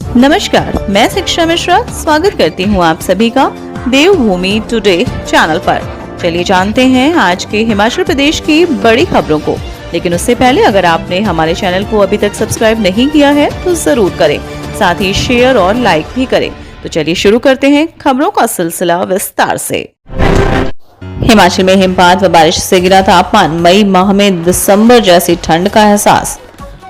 नमस्कार, मैं शिक्षा मिश्रा स्वागत करती हूँ आप सभी का देवभूमि टुडे चैनल पर। चलिए जानते हैं आज के हिमाचल प्रदेश की बड़ी खबरों को। लेकिन उससे पहले अगर आपने हमारे चैनल को अभी तक सब्सक्राइब नहीं किया है तो जरूर करें, साथ ही शेयर और लाइक भी करें। तो चलिए शुरू करते हैं खबरों का सिलसिला विस्तार से। हिमाचल में हिमपात व बारिश से गिरा तापमान, मई माह में दिसंबर जैसी ठंड का एहसास।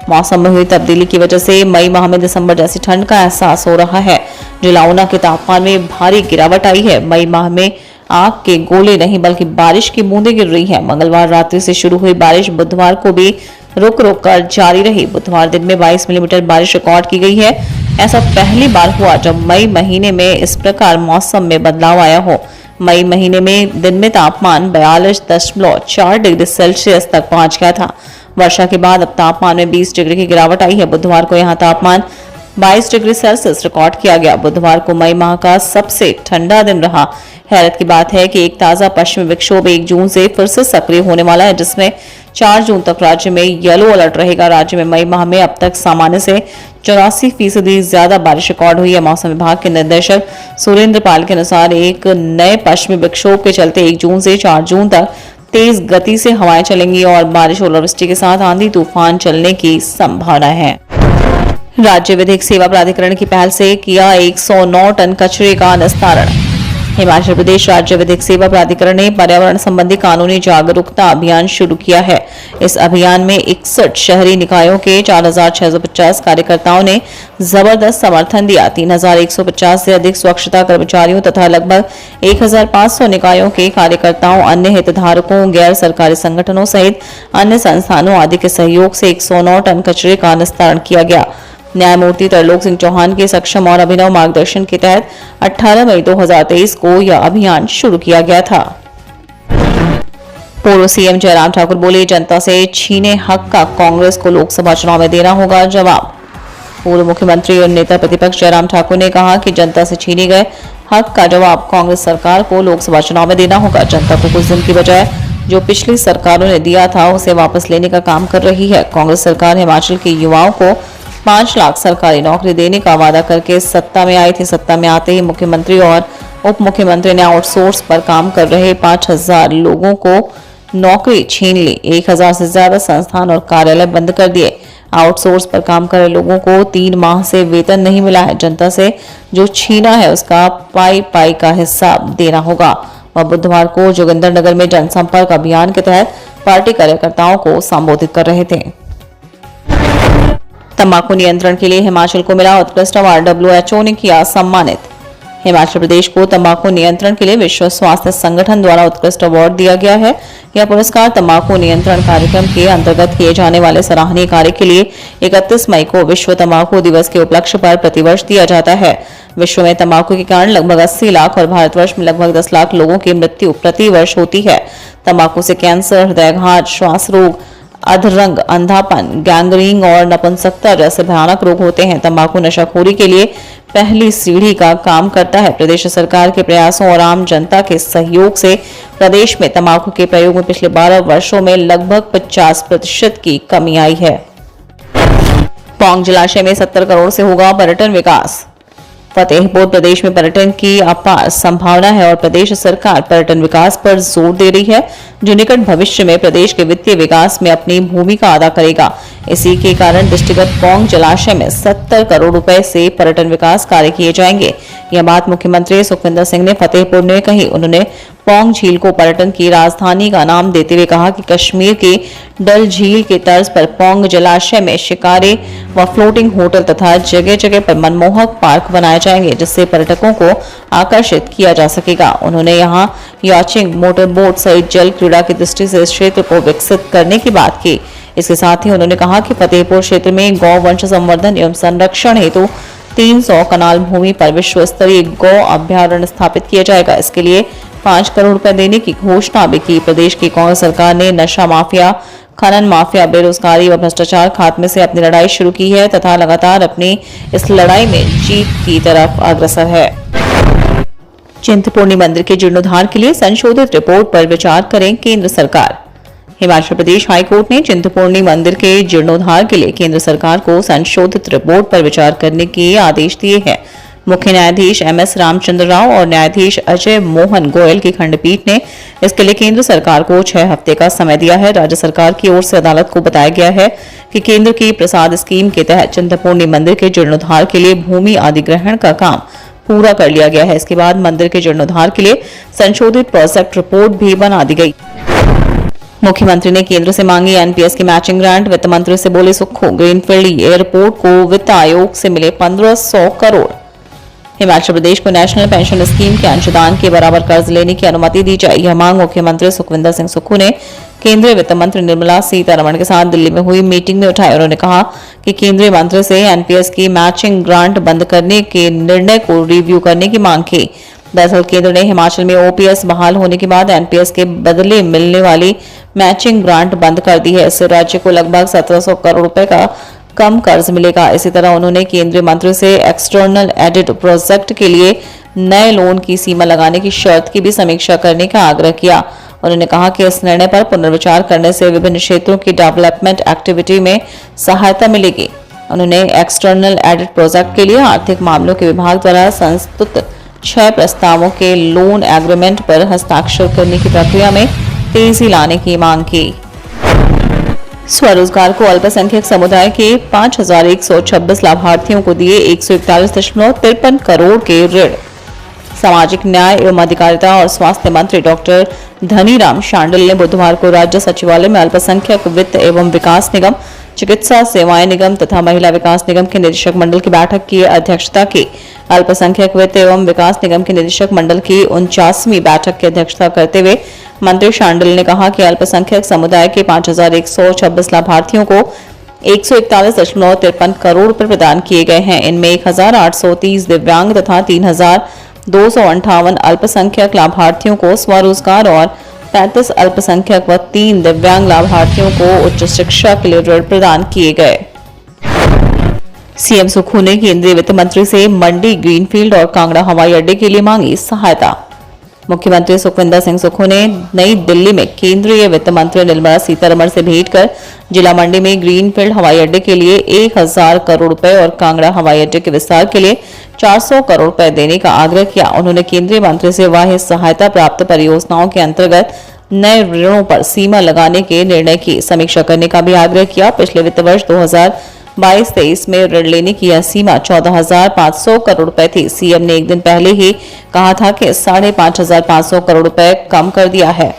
मौसम में हुई तब्दीली की वजह से मई माह में दिसंबर जैसी ठंड का एहसास हो रहा है। जुलाउना के तापमान में भारी गिरावट आई है। मई माह में आग के गोले नहीं बल्कि बारिश की बूंदें गिर रही है। मंगलवार रात्रि से शुरू हुई बारिश बुधवार को भी रुक रुक कर जारी रही। बुधवार दिन में 22 मिलीमीटर बारिश रिकॉर्ड की गई है। ऐसा पहली बार हुआ जब मई महीने में इस प्रकार मौसम में बदलाव आया हो। मई महीने में दिन में तापमान 42.4 डिग्री सेल्सियस तक पहुंच गया था। वर्षा के बाद अब तापमान में 20 डिग्री की गिरावट आई है। बुधवार को यहां तापमान 22 डिग्री सेल्सियस रिकॉर्ड किया गया। बुधवार को मई माह का सबसे ठंडा दिन रहा। हैरत की बात है कि एक ताजा पश्चिमी विक्षोभ 1 जून से फिर से सक्रिय होने वाला है, जिसमें 4 जून तक राज्य में येलो अलर्ट रहेगा। राज्य में मई माह में अब तक सामान्य से 84% ज्यादा बारिश रिकॉर्ड हुई है। मौसम विभाग के निर्देशक सुरेंद्र पाल के अनुसार एक नए पश्चिमी विक्षोभ के चलते 1 जून से 4 जून तक तेज गति से हवाएं चलेंगी और बारिश ओलावृष्टि के साथ आंधी तूफान चलने की संभावना है। राज्य विधिक सेवा प्राधिकरण की पहल से किया 109 टन कचरे का निस्तारण। हिमाचल प्रदेश राज्य विधिक सेवा प्राधिकरण ने पर्यावरण संबंधी कानूनी जागरूकता अभियान शुरू किया है। इस अभियान में 61 शहरी निकायों के 4650 कार्यकर्ताओं ने जबरदस्त समर्थन दिया। 3150 से अधिक स्वच्छता कर्मचारियों तथा लगभग 1500 निकायों के कार्यकर्ताओं, अन्य हितधारकों, गैर सरकारी संगठनों सहित अन्य संस्थानों आदि के सहयोग से 109 टन कचरे का निस्तारण किया गया। न्यायमूर्ति तरलोक सिंह चौहान के सक्षम और अभिनव मार्गदर्शन के तहत 18 मई 2023 को यह अभियान शुरू किया गया था। पूर्व सीएम जयराम ठाकुर बोले, जनता से छीने हक का कांग्रेस को लोकसभा चुनाव में देना होगा जवाब। पूर्व मुख्यमंत्री और नेता प्रतिपक्ष जयराम ठाकुर ने कहा कि जनता से छीने गए हक का जवाब कांग्रेस सरकार को लोकसभा चुनाव में देना होगा। जनता को कुछ दिन की बजाय जो पिछली सरकारों ने दिया था उसे वापस लेने का काम कर रही है। कांग्रेस सरकार हिमाचल के युवाओं को 5 लाख सरकारी नौकरी देने का वादा करके सत्ता में आई थी। सत्ता में आते ही मुख्यमंत्री और उप मुख्यमंत्री ने आउटसोर्स पर काम कर रहे 5000 लोगों को नौकरी छीन ली। 1000 से ज्यादा संस्थान और कार्यालय बंद कर दिए। आउटसोर्स पर काम कर रहे लोगों को 3 माह से वेतन नहीं मिला है। जनता से जो छीना है उसका पाई का हिसाब देना होगा। वह बुधवार को जोगिंद्रनगर में जनसंपर्क अभियान के तहत पार्टी कार्यकर्ताओं को संबोधित कर रहे थे। तंबाकू नियंत्रण के लिए हिमाचल को मिला उत्कृष्ट अवार्ड, WHO ने किया सम्मानित। हिमाचल प्रदेश को तंबाकू नियंत्रण के लिए विश्व स्वास्थ्य संगठन द्वारा उत्कृष्ट अवार्ड दिया गया है। यह पुरस्कार तंबाकू नियंत्रण कार्यक्रम के अंतर्गत किए जाने वाले सराहनीय कार्य के लिए 31 मई को विश्व तंबाकू दिवस के उपलक्ष्य पर प्रतिवर्ष दिया जाता है। विश्व में तंबाकू के कारण लगभग 80 लाख और भारतवर्ष में लगभग 10 लाख लोगों की मृत्यु प्रतिवर्ष होती है। तंबाकू से कैंसर, हृदयाघात, श्वास रोग, अधरंग, अंधापन, गैंग्रीन और नपुंसकता जैसे भयानक रोग होते हैं। तंबाकू नशाखोरी के लिए पहली सीढ़ी का काम करता है। प्रदेश सरकार के प्रयासों और आम जनता के सहयोग से प्रदेश में तंबाकू के प्रयोग में पिछले 12 वर्षों में लगभग 50% की कमी आई है। पौंग जलाशय में 70 करोड़ से होगा पर्यटन विकास। फतेहपुर प्रदेश में पर्यटन की अपार संभावना है और प्रदेश सरकार पर्यटन विकास पर जोर दे रही है, जो निकट भविष्य में प्रदेश के वित्तीय विकास में अपनी भूमिका अदा करेगा। इसी के कारण दृष्टिगत पौंग जलाशय में 70 करोड़ रुपए से पर्यटन विकास कार्य किए जाएंगे। यह बात मुख्यमंत्री सुखविंदर सिंह ने फतेहपुर में कही। उन्होंने पौंग झील को पर्यटन की राजधानी का नाम देते हुए कहा कि कश्मीर के डल झील के तर्ज पर पौंग जलाशय में शिकारे व फ्लोटिंग होटल तथा जगह जगह पर मनमोहक पार्क बनाए जाएंगे, जिससे पर्यटकों को आकर्षित किया जा सकेगा। उन्होंने यहां याचिंग, मोटर बोट सहित जल क्रीड़ा की दृष्टि से इस क्षेत्र को विकसित करने की बात की। इसके साथ ही उन्होंने कहा कि फतेहपुर क्षेत्र में गौ वंश संवर्धन एवं संरक्षण हेतु 300 कनाल भूमि पर विश्व स्तरीय गौ अभ्यारण्य स्थापित किया जाएगा। इसके लिए 5 करोड़ रुपए देने की घोषणा भी की। प्रदेश की कांग्रेस सरकार ने नशा माफिया, खनन माफिया, बेरोजगारी व भ्रष्टाचार खात्मे से अपनी लड़ाई शुरू की है तथा लगातार अपनी इस लड़ाई में जीत की तरफ अग्रसर है। चिंतपूर्णी मंदिर के जीर्णोद्धार के लिए संशोधित रिपोर्ट पर विचार करें केंद्र सरकार। हिमाचल प्रदेश हाईकोर्ट ने चिंतपूर्णी मंदिर के जीर्णोद्धार के लिए केंद्र सरकार को संशोधित रिपोर्ट पर विचार करने के आदेश दिए हैं। मुख्य न्यायाधीश एमएस रामचंद्र राव और न्यायाधीश अजय मोहन गोयल की खंडपीठ ने इसके लिए केंद्र सरकार को 6 हफ्ते का समय दिया है। राज्य सरकार की ओर से अदालत को बताया गया है कि केंद्र की प्रसाद स्कीम के तहत चिंतपूर्णी मंदिर के जीर्णोद्धार के लिए भूमि अधिग्रहण का काम पूरा कर लिया गया है। इसके बाद मंदिर के जीर्णोद्धार के लिए संशोधित प्रोजेक्ट रिपोर्ट भी बना दी गई। मुख्यमंत्री ने केंद्र से मांगी एनपीएस की मैचिंग ग्रांट। वित्त मंत्री से बोले सुक्खू, ग्रीनफील्ड एयरपोर्ट को वित्त आयोग से मिले 1500 करोड़। हिमाचल प्रदेश को नेशनल पेंशन स्कीम के अंशदान के बराबर कर्ज लेने की अनुमति दी जाए, यह मांग मुख्यमंत्री सुखविंदर सिंह सुक्खू ने केंद्रीय वित्त मंत्री निर्मला सीतारमण के साथ दिल्ली में हुई मीटिंग में उठाई। उन्होंने कहा कि केंद्रीय मंत्री से एनपीएस की मैचिंग ग्रांट बंद करने के निर्णय को रिव्यू करने की मांग की। दरअसल केंद्र ने हिमाचल में ओपीएस बहाल होने के बाद एनपीएस के बदले मिलने वाली मैचिंग ग्रांट बंद कर दी है। इससे राज्य को लगभग 1700 करोड़ रुपए का कम कर्ज मिलेगा। इसी तरह उन्होंने केंद्रीय मंत्री से एक्सटर्नल एडिट प्रोजेक्ट के लिए नए लोन की सीमा लगाने की शर्त की भी समीक्षा करने का आग्रह किया। उन्होंने कहा कि इस निर्णय पर पुनर्विचार करने से विभिन्न क्षेत्रों की डेवलपमेंट एक्टिविटी में सहायता मिलेगी। उन्होंने एक्सटर्नल एडिट प्रोजेक्ट के लिए आर्थिक मामलों के विभाग द्वारा संस्तुत 6 प्रस्तावों के लोन एग्रीमेंट पर हस्ताक्षर करने की प्रक्रिया में तेजी लाने की मांग की। स्वरोजगार को अल्पसंख्यक समुदाय के 5126 लाभार्थियों को दिए 141.53 करोड़ के ऋण। सामाजिक न्याय एवं अधिकारिता और स्वास्थ्य मंत्री डॉक्टर धनीराम शांडिल ने बुधवार को राज्य सचिवालय में अल्पसंख्यक वित्त एवं विकास निगम, चिकित्सा सेवाएं निगम तथा महिला विकास निगम के निदेशक मंडल की बैठक की अध्यक्षता की। अल्पसंख्यक वित्त एवं विकास निगम के निदेशक मंडल की 49वीं बैठक की अध्यक्षता करते हुए मंत्री शांडिल ने कहा कि अल्पसंख्यक समुदाय के 5126 लाभार्थियों को 141.53 करोड़ रुपए प्रदान किए गए हैं। इनमें 1830 दिव्यांग तथा 3258 अल्पसंख्यक लाभार्थियों को स्वरोजगार और 35 अल्पसंख्यक व 3 दिव्यांग लाभार्थियों को उच्च शिक्षा के लिए ऋण प्रदान किए गए। सीएम सुक्खू ने केंद्रीय वित्त मंत्री से मंडी, ग्रीनफील्ड और कांगड़ा हवाई अड्डे के लिए मांगी सहायता। मुख्यमंत्री सुखविंदर सिंह सुक्खू ने नई दिल्ली में केंद्रीय वित्त मंत्री निर्मला सीतारमण से भेंट कर जिला मंडी में ग्रीनफील्ड हवाई अड्डे के लिए 1000 करोड़ रुपए और कांगड़ा हवाई अड्डे के विस्तार के लिए 400 करोड़ रुपए देने का आग्रह किया। उन्होंने केंद्रीय मंत्री से वाह्य सहायता प्राप्त परियोजनाओं के अंतर्गत नए ऋणों पर सीमा लगाने के निर्णय की समीक्षा करने का भी आग्रह किया। पिछले वित्त वर्ष 2022-23 में ऋण लेने की यह सीमा 14,500 करोड़ रुपए थी। सीएम ने एक दिन पहले ही कहा था कि 5,500 करोड़ रुपए कम कर दिया है।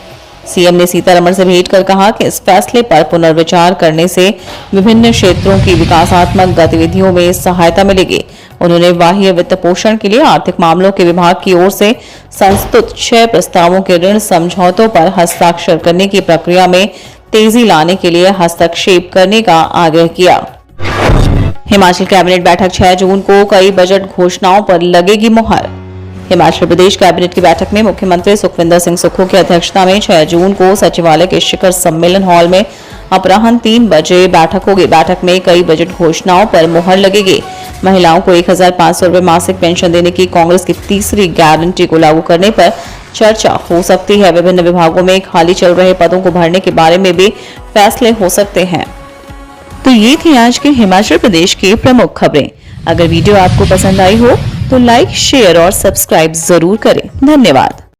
सीएम ने सीतारमण से भेंट कर कहा कि इस फैसले पर पुनर्विचार करने से विभिन्न क्षेत्रों की विकासात्मक गतिविधियों में सहायता मिलेगी। उन्होंने बाह्य वित्त पोषण के लिए आर्थिक मामलों के विभाग की ओर से संस्तुत 6 प्रस्तावों के ऋण समझौतों पर हस्ताक्षर करने की प्रक्रिया में तेजी लाने के लिए हस्तक्षेप करने का आग्रह किया। हिमाचल कैबिनेट बैठक 6 जून को कई बजट घोषणाओं पर लगेगी मुहर। हिमाचल प्रदेश कैबिनेट की बैठक में मुख्यमंत्री सुखविंदर सिंह सुक्खू की अध्यक्षता में 6 जून को सचिवालय के शिखर सम्मेलन हॉल में अपराह्न 3 बजे बैठक होगी। बैठक में कई बजट घोषणाओं पर मुहर लगेगी। महिलाओं को 1500 रुपए मासिक पेंशन देने की कांग्रेस की तीसरी गारंटी को लागू करने पर चर्चा हो सकती है। विभिन्न विभागों में खाली चल रहे पदों को भरने के बारे में भी फैसले हो सकते हैं। तो ये थी आज के हिमाचल प्रदेश की प्रमुख खबरें। अगर वीडियो आपको पसंद आई हो तो लाइक, शेयर और सब्सक्राइब जरूर करें। धन्यवाद।